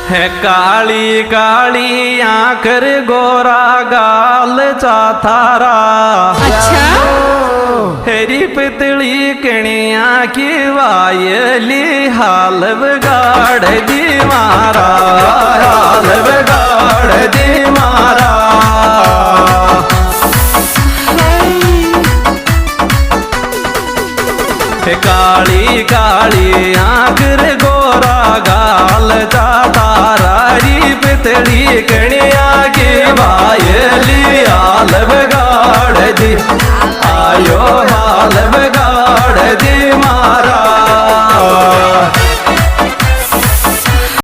है काली काली आंखर गोरा गाल चाथारा। अच्छा हेरी पितली कणिया की वायली हाल बिगाड़ दी मारा, हाल बिगाड़ दी मारा। काली काली आंखर गोरा गाल चाथारा री पितली कणिया की वायली हाल बिगाड़ दी। आयो